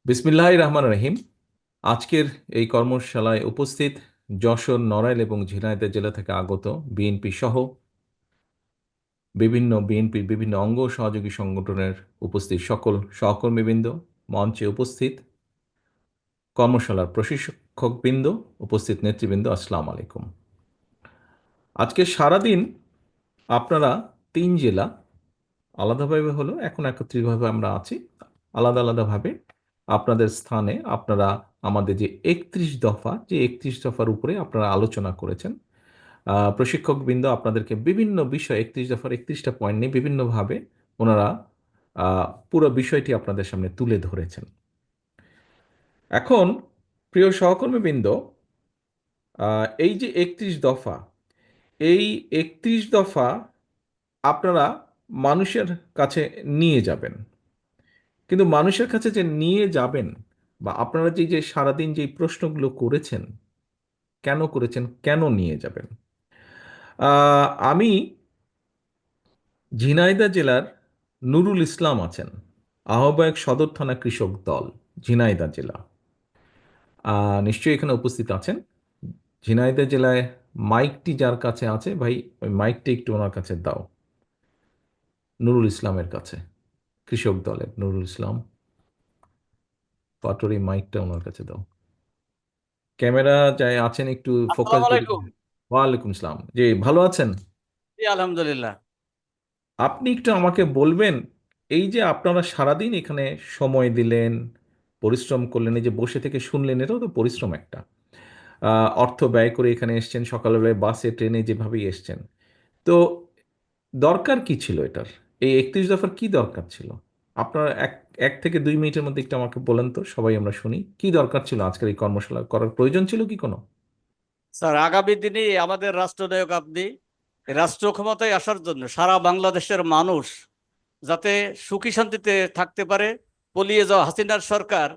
বিসমিল্লাহির রহমান রহিম। আজকের এই কর্মশালায় উপস্থিত যশোর, নড়াইল এবং ঝিনাইদহ জেলা থেকে আগত বিএনপি সহ বিএনপির বিভিন্ন অঙ্গ ও সহযোগী সংগঠনের উপস্থিত সকল সহকর্মীবৃন্দ, মঞ্চে উপস্থিত কর্মশালার প্রশিক্ষকবৃন্দ, উপস্থিত নেতৃবৃন্দ, আসসালামু আলাইকুম। আজকে সারাদিন আপনারা তিন জেলা আলাদাভাবে হলো, এখন একত্রিতভাবে আমরা আছি, আলাদা আলাদাভাবে আপনাদের স্থানে আপনারা আমাদের যে 31 দফার উপরে আপনারা আলোচনা করেছেন। প্রশিক্ষকবৃন্দ আপনাদেরকে বিভিন্ন বিষয় 31 দফার 31টা পয়েন্ট নিয়ে বিভিন্নভাবে ওনারা পুরো বিষয়টি আপনাদের সামনে তুলে ধরেছেন। এখন প্রিয় সহকর্মীবৃন্দ, এই যে 31 দফা, এই 31 দফা আপনারা মানুষের কাছে নিয়ে যাবেন, কিন্তু মানুষের কাছে যে নিয়ে যাবেন বা আপনারা যে সারাদিন যে প্রশ্নগুলো করেছেন, কেন করেছেন, কেন নিয়ে যাবেন? আমি ঝিনাইদহ জেলার নুরুল ইসলাম আছেন, আহ্বায়ক, সদর থানা কৃষক দল, ঝিনাইদহ জেলা। নিশ্চয়ই এখানে উপস্থিত আছেন। ঝিনাইদহ জেলায় মাইকটি যার কাছে আছে, ভাই ওই মাইকটি একটু ওনার কাছে দাও, নুরুল ইসলামের কাছে, কৃষক দলের নুরুল ইসলাম পাটোয়ারি, মাইকটা ওনার কাছে দাও। ক্যামেরা যাই আছেন একটু ফোকাস আসসালামু যদি। আলাইকুম। ওয়ালাইকুম আসসালাম, জি ভালো আছেন? জি, আলহামদুলিল্লাহ। আপনি একটু আমাকে বলবেন, এই যে আপনারা সারাদিন এখানে সময় দিলেন, পরিশ্রম করলেন, এই যে বসে থেকে শুনলেন, এটাও তো পরিশ্রম একটা। অর্থ ব্যয় করে এখানে এসছেন, সকালবেলায় বাসে ট্রেনে যেভাবেই এসছেন, তো দরকার কি ছিল এটার? এই 31 দফার কি দরকার ছিল? আপনার এক এক থেকে 2 মিনিটের মধ্যে একটু আমাকে বলেন তো, সবাই আমরা শুনি কি দরকার ছিল, আজকের এই কর্মশালা করার প্রয়োজন ছিল কি কোনো? স্যার, আগামী দিনে আমাদের রাষ্ট্রনায়ক আপনি। এই রাষ্ট্র ক্ষমতায় আসার জন্য সারা বাংলাদেশের মানুষ যাতে সুখী শান্তিতে থাকতে পারে, পলিয়ে যাওয়া হাসিনার সরকার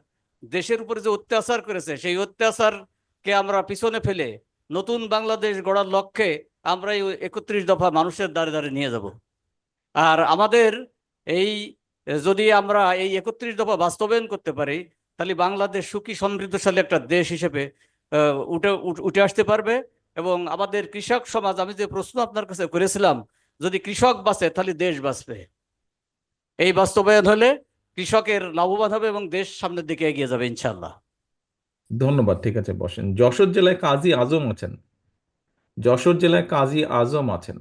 দেশের উপরে যে অত্যাচার করেছে, সেই অত্যাচারকে আমরা পিছনে ফেলে নতুন বাংলাদেশ গড়ার লক্ষ্যে আমরা এই 31 দফা মানুষের দ্বারে দ্বারে নিয়ে যাব। আর আমাদের এই যদি আমরা এই 31 দফা বাস্তবায়ন করতে পারি, তাহলে বাংলাদেশ সুখী সমৃদ্ধশালী একটা দেশ হিসেবে উঠে আসতে পারবে। এবং আমাদের কৃষক সমাজ, আমি যে প্রশ্ন আপনার কাছে করেছিলাম, যদি কৃষক বাঁচে তাহলে দেশ বাঁচবে। এই বাস্তবায়ন হলে কৃষকের লাভবান হবে এবং দেশ সামনের দিকে এগিয়ে যাবে ইনশাল্লাহ। ধন্যবাদ, ঠিক আছে, বসেন। যশোর জেলায় কাজী আজম আছেন, যশোর জেলায় কাজী আজম আছেন।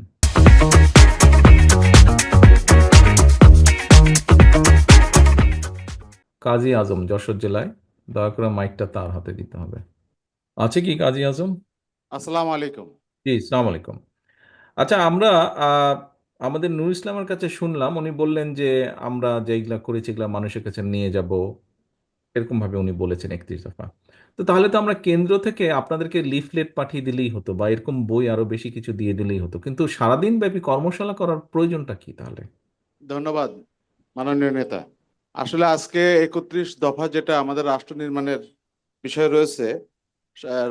কাজী আজম যশোর জেলায়, দয়া করে মাইকটা তার হাতে দিতে হবে। আছে কি কাজী আজম? আসসালামু আলাইকুম। জি, সালাম আলাইকুম। আচ্ছা, আমরা আহ, আমাদের নূর ইসলামের কাছে শুনলাম, উনি বললেন যে আমরা যেগুলা করেছি এগুলা মানুষের কাছে নিয়ে যাব, এরকম ভাবে উনি বলেছেন 31 দফা। তো তাহলে তো আমরা কেন্দ্র থেকে আপনাদেরকে লিফলেট পাঠিয়ে দিলেই হতো, বা এরকম বই আরো বেশি কিছু দিয়ে দিলেই হতো, কিন্তু সারাদিন ব্যাপী কর্মশালা করার প্রয়োজনটা কি তাহলে? ধন্যবাদ মাননীয় নেতা। আসলে আজকে 31 দফা যেটা আমাদের রাষ্ট্র নির্মাণের বিষয় রয়েছে,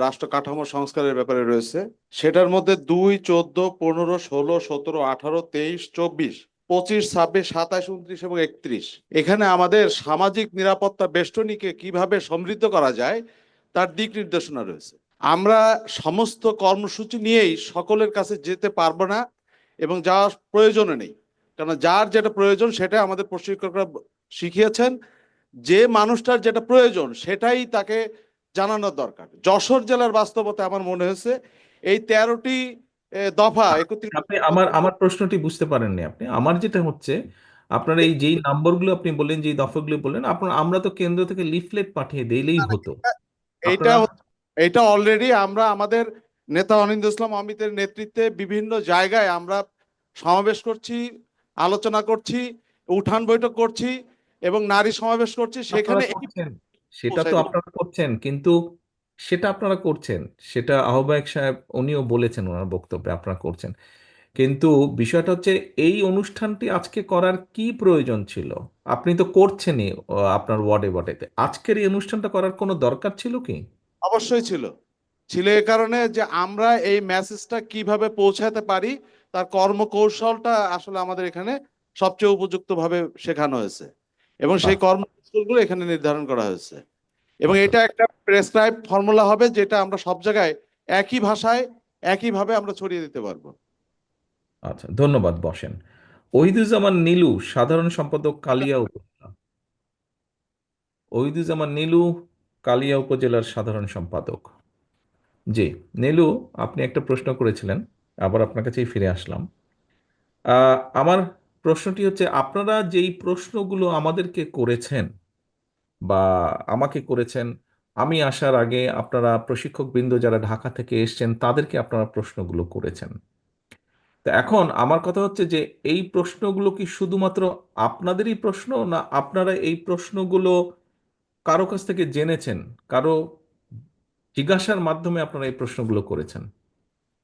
রাষ্ট্র কাঠামো সংস্কারের ব্যাপারে রয়েছে, সেটার মধ্যে 2, 14, 15, 16, 17, 18, 23, 24, 25, 26, 27, 29 এবং 31, এখানে আমাদের সামাজিক নিরাপত্তা বেষ্টনীকে কিভাবে সমৃদ্ধ করা যায় তার দিক নির্দেশনা রয়েছে। আমরা সমস্ত কর্মসূচি নিয়েই সকলের কাছে যেতে পারবো না এবং যাওয়ার প্রয়োজনও নেই, কারণ যার যেটা প্রয়োজন সেটা আমাদের প্রশিক্ষকরা শিখিয়েছেন। যে মানুষটার যেটা প্রয়োজন সেটাই তাকে জানানোর দরকার। যশোর জেলার বাস্তবতা আমার মনে হয়েছে এই 13টি দফা একত্রিত। আপনি আমার আমার প্রশ্নটি বুঝতে পারেননি আপনি। আমার যেটা হচ্ছে, আপনার এই যেই নাম্বারগুলো আপনি বললেন, যেই দফাগুলো বললেন, আপনার আমরা তো কেন্দ্র থেকে লিফলেট পাঠিয়ে দিলেই হতো। এইটা আপনারা এইটা অলরেডি আমরা আমাদের নেতা অনিন্দ ইসলাম অমিতের নেতৃত্বে বিভিন্ন জায়গায় আমরা সমাবেশ করছি, আলোচনা করছি, উঠান বৈঠক করছি এবং নারী সমাবেশ করছি, আপনারা সেখানে এই করছেন, সেটা পৌঁছায় তো দিই। আপনারা করছেন, কিন্তু সেটা আপনারা করছেন, সেটা আহ্বায়ক সাহেব উনিও বলেছেন ওনার বক্তব্যে আপনারা করছেন, কিন্তু বিষয়টা হচ্ছে এই অনুষ্ঠানটি আজকে করার কি প্রয়োজন ছিল? আপনি তো করছেনই আপনার ওয়ার্ডে ওয়ার্ডেতে, আজকের এই অনুষ্ঠানটা করার কোনো দরকার ছিল কি? অবশ্যই ছিল। ছিল এ কারণে যে আমরা এই মেসেজটা কিভাবে পৌঁছাতে পারি তার কর্মকৌশলটা আসলে আমাদের এখানে সবচেয়ে উপযুক্ত ভাবে শেখানো হয়েছে এবং সেই বাহ, কর্মকৌশল উত্তরগুলো এখানে নির্ধারণ করা হয়েছে এবং এটা একটা প্রেসক্রাইব ফর্মুলা হবে যেটা আমরা সব জায়গায় একই ভাষায় একইভাবে আমরা ছড়িয়ে দিতে পারবো। আচ্ছা, ধন্যবাদ, বসেন। ওহিদুজ্জামান নীলু, সাধারণ সম্পাদক, কালিয়া উপজেলা। ওহিদুজ্জামান নীলু, কালিয়া উপজেলার সাধারণ সম্পাদক। জি, নীলু, আপনি একটা প্রশ্ন করেছিলেন, আবার আপনার কাছেই ফিরে আসলাম। আমার প্রশ্নটি হচ্ছে, আপনারা যেই প্রশ্নগুলো আমাদেরকে করেছেন বা আমাকে করেছেন, আমি আসার আগে আপনারা প্রশিক্ষকবৃন্দ যারা ঢাকা থেকে এসেছেন তাদেরকে আপনারা প্রশ্নগুলো করেছেন। তো এখন আমার কথা হচ্ছে যে এই প্রশ্নগুলো কি শুধুমাত্র আপনাদেরই প্রশ্ন, না আপনারা এই প্রশ্নগুলো কারো কাছ থেকে জেনেছেন, কারো জিজ্ঞাসার মাধ্যমে আপনারা এই প্রশ্নগুলো করেছেন?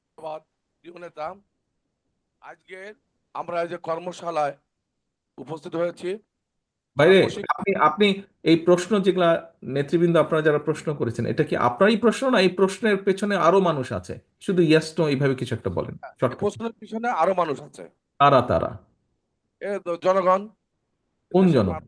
ধন্যবাদ প্রিয় নেতা। আজকে আমরা এই যে কর্মশালায় উপস্থিত হয়েছি, বাইরে, কর্মশিক্ষা আপনি আপনি এই প্রশ্ন যেগুলা নেতৃবৃন্দ আপনারা যারা প্রশ্ন করেছেন, এটা কি আপনারই প্রশ্ন, না এই প্রশ্নের পেছনে আরো মানুষ আছে? শুধু ইয়েস নো এইভাবে কিছু একটা বলেন এই শর্টকাট। প্রশ্নের পিছনে আরো মানুষ আছে। তারা তারা জনগণ, কোন দেশের জনগণ?